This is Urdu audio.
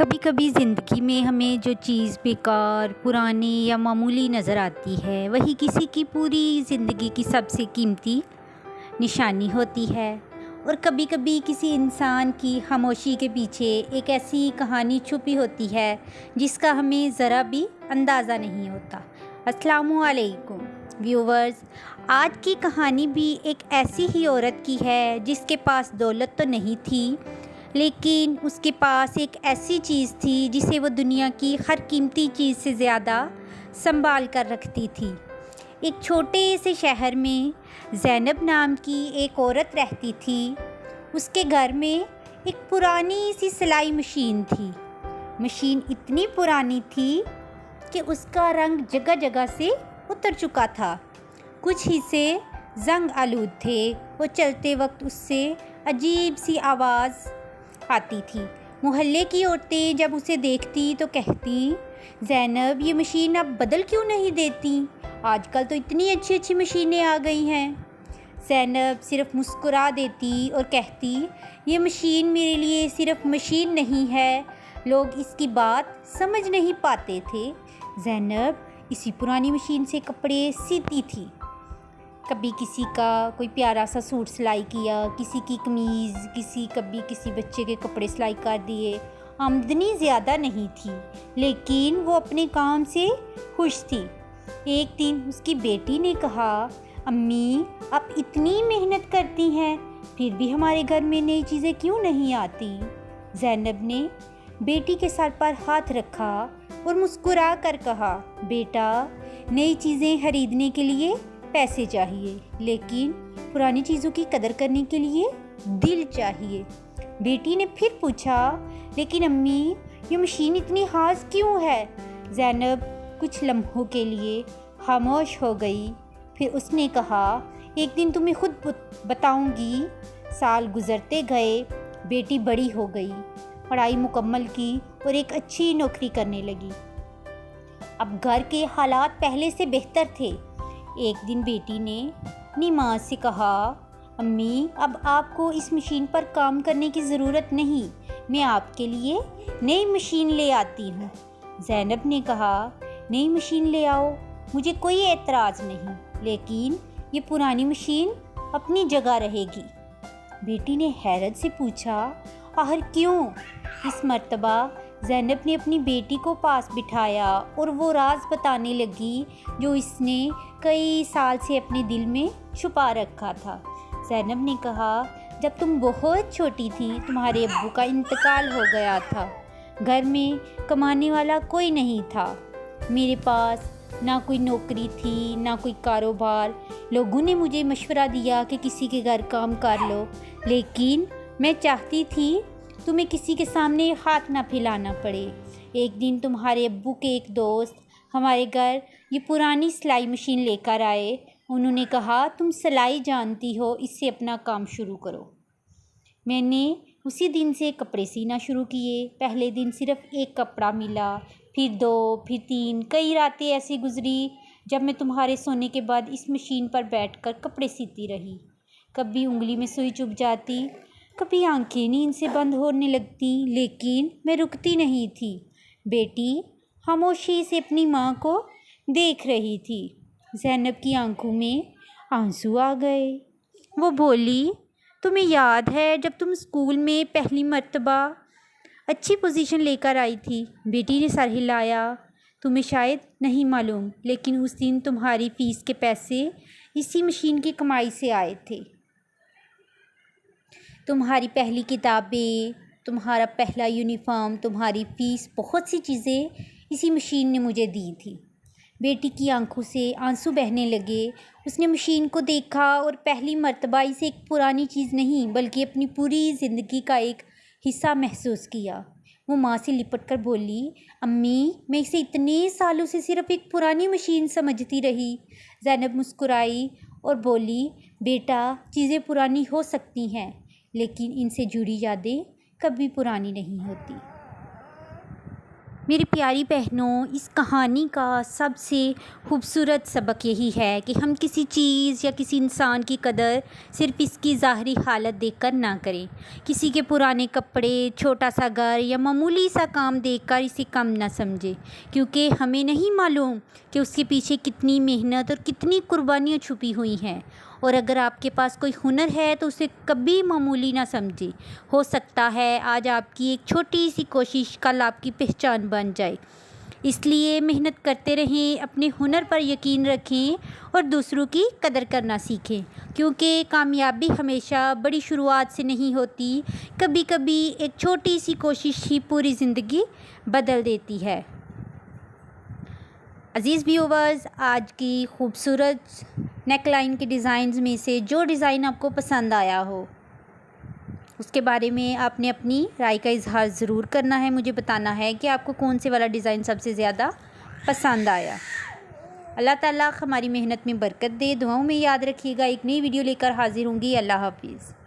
کبھی کبھی زندگی میں ہمیں جو چیز بیکار، پرانی یا معمولی نظر آتی ہے وہی کسی کی پوری زندگی کی سب سے قیمتی نشانی ہوتی ہے۔ اور کبھی کبھی کسی انسان کی خاموشی کے پیچھے ایک ایسی کہانی چھپی ہوتی ہے جس کا ہمیں ذرا بھی اندازہ نہیں ہوتا۔ السلام علیکم ویورز، آج کی کہانی بھی ایک ایسی ہی عورت کی ہے جس کے پاس دولت تو نہیں تھی، لیکن اس کے پاس ایک ایسی چیز تھی جسے وہ دنیا کی ہر قیمتی چیز سے زیادہ سنبھال کر رکھتی تھی۔ ایک چھوٹے سے شہر میں زینب نام کی ایک عورت رہتی تھی۔ اس کے گھر میں ایک پرانی سی سلائی مشین تھی۔ مشین اتنی پرانی تھی کہ اس کا رنگ جگہ جگہ سے اتر چکا تھا، کچھ حصے زنگ آلود تھے اور چلتے وقت اس سے عجیب سی آواز آتی تھی۔ محلے کی عورتیں جب اسے دیکھتی تو کہتی، زینب یہ مشین اب بدل کیوں نہیں دیتی؟ آج کل تو اتنی اچھی اچھی مشینیں آ گئی ہیں۔ زینب صرف مسکرا دیتی اور کہتی، یہ مشین میرے لیے صرف مشین نہیں ہے۔ لوگ اس کی بات سمجھ نہیں پاتے تھے۔ زینب اسی پرانی مشین سے کپڑے سیتی تھی۔ کبھی کسی کا کوئی پیارا سا سوٹ سلائی کیا، کسی کی قمیض، کبھی کسی بچے کے کپڑے سلائی کر دیے۔ آمدنی زیادہ نہیں تھی، لیکن وہ اپنے کام سے خوش تھی۔ ایک دن اس کی بیٹی نے کہا، امی آپ اتنی محنت کرتی ہیں، پھر بھی ہمارے گھر میں نئی چیزیں کیوں نہیں آتی؟ زینب نے بیٹی کے سر پر ہاتھ رکھا اور مسکرا کر کہا، بیٹا نئی چیزیں خریدنے کے لیے پیسے چاہیے، لیکن پرانی چیزوں کی قدر کرنے کے لیے دل چاہیے۔ بیٹی نے پھر پوچھا، لیکن امی یہ مشین اتنی خاص کیوں ہے؟ زینب کچھ لمحوں کے لیے خاموش ہو گئی، پھر اس نے کہا، ایک دن تمہیں خود بتاؤں گی۔ سال گزرتے گئے، بیٹی بڑی ہو گئی، پڑھائی مکمل کی اور ایک اچھی نوکری کرنے لگی۔ اب گھر کے حالات پہلے سے بہتر تھے۔ ایک دن بیٹی نے اپنی ماں سے کہا، امی اب آپ کو اس مشین پر کام کرنے کی ضرورت نہیں، میں آپ کے لیے نئی مشین لے آتی ہوں۔ زینب نے کہا، نئی مشین لے آؤ، مجھے کوئی اعتراض نہیں، لیکن یہ پرانی مشین اپنی جگہ رہے گی۔ بیٹی نے حیرت سے پوچھا، آخر کیوں؟ اس مرتبہ زینب نے اپنی بیٹی کو پاس بٹھایا اور وہ راز بتانے لگی جو اس نے کئی سال سے اپنے دل میں چھپا رکھا تھا۔ زینب نے کہا، جب تم بہت چھوٹی تھی تمہارے ابو کا انتقال ہو گیا تھا۔ گھر میں کمانے والا کوئی نہیں تھا، میرے پاس نہ کوئی نوکری تھی نہ کوئی کاروبار۔ لوگوں نے مجھے مشورہ دیا کہ کسی کے گھر کام کر لو، لیکن میں چاہتی تھی تمہیں کسی کے سامنے ہاتھ نہ پھیلانا پڑے۔ ایک دن تمہارے ابو کے ایک دوست ہمارے گھر یہ پرانی سلائی مشین لے کر آئے۔ انہوں نے کہا، تم سلائی جانتی ہو، اس سے اپنا کام شروع کرو۔ میں نے اسی دن سے کپڑے سینا شروع کیے۔ پہلے دن صرف ایک کپڑا ملا، پھر 2، پھر 3، کئی راتیں ایسی گزری جب میں تمہارے سونے کے بعد اس مشین پر بیٹھ کر کپڑے سیتی رہی۔ کبھی انگلی میں سوئی چبھ جاتی، کبھی آنکھیں نیند سے بند ہونے لگتی، لیکن میں رکتی نہیں تھی۔ بیٹی خاموشی سے اپنی ماں کو دیکھ رہی تھی۔ زینب کی آنکھوں میں آنسو آ گئے۔ وہ بولی، تمہیں یاد ہے جب تم اسکول میں پہلی مرتبہ اچھی پوزیشن لے کر آئی تھی؟ بیٹی نے سر ہلایا، تمہیں شاید نہیں معلوم، لیکن اس دن تمہاری فیس کے پیسے اسی مشین کی کمائی سے آئے تھے۔ تمہاری پہلی کتابیں، تمہارا پہلا یونیفارم، تمہاری فیس، بہت سی چیزیں اسی مشین نے مجھے دی تھی۔ بیٹی کی آنکھوں سے آنسو بہنے لگے۔ اس نے مشین کو دیکھا اور پہلی مرتبہ اسے ایک پرانی چیز نہیں بلکہ اپنی پوری زندگی کا ایک حصہ محسوس کیا۔ وہ ماں سے لپٹ کر بولی، امی میں اسے اتنے سالوں سے صرف ایک پرانی مشین سمجھتی رہی۔ زینب مسکرائی اور بولی، بیٹا چیزیں پرانی ہو سکتی ہیں، لیکن ان سے جڑی یادیں کبھی پرانی نہیں ہوتی۔ میری پیاری بہنوں، اس کہانی کا سب سے خوبصورت سبق یہی ہے کہ ہم کسی چیز یا کسی انسان کی قدر صرف اس کی ظاہری حالت دیکھ کر نہ کریں۔ کسی کے پرانے کپڑے، چھوٹا سا گھر یا معمولی سا کام دیکھ کر اسے کم نہ سمجھیں، کیونکہ ہمیں نہیں معلوم کہ اس کے پیچھے کتنی محنت اور کتنی قربانیاں چھپی ہوئی ہیں۔ اور اگر آپ کے پاس کوئی ہنر ہے تو اسے کبھی معمولی نہ سمجھیں۔ ہو سکتا ہے آج آپ کی ایک چھوٹی سی کوشش کل آپ کی پہچان بن جائے۔ اس لیے محنت کرتے رہیں، اپنے ہنر پر یقین رکھیں اور دوسروں کی قدر کرنا سیکھیں، کیونکہ کامیابی ہمیشہ بڑی شروعات سے نہیں ہوتی، کبھی کبھی ایک چھوٹی سی کوشش ہی پوری زندگی بدل دیتی ہے۔ عزیز ویورز، آج کی خوبصورت نیک لائن کے ڈیزائنز میں سے جو ڈیزائن آپ کو پسند آیا ہو اس کے بارے میں آپ نے اپنی رائے کا اظہار ضرور کرنا ہے، مجھے بتانا ہے کہ آپ کو کون سے والا ڈیزائن سب سے زیادہ پسند آیا۔ اللہ تعالیٰ ہماری محنت میں برکت دے، دعاؤں میں یاد رکھیے گا۔ ایک نئی ویڈیو لے کر حاضر ہوں گی۔ اللہ حافظ۔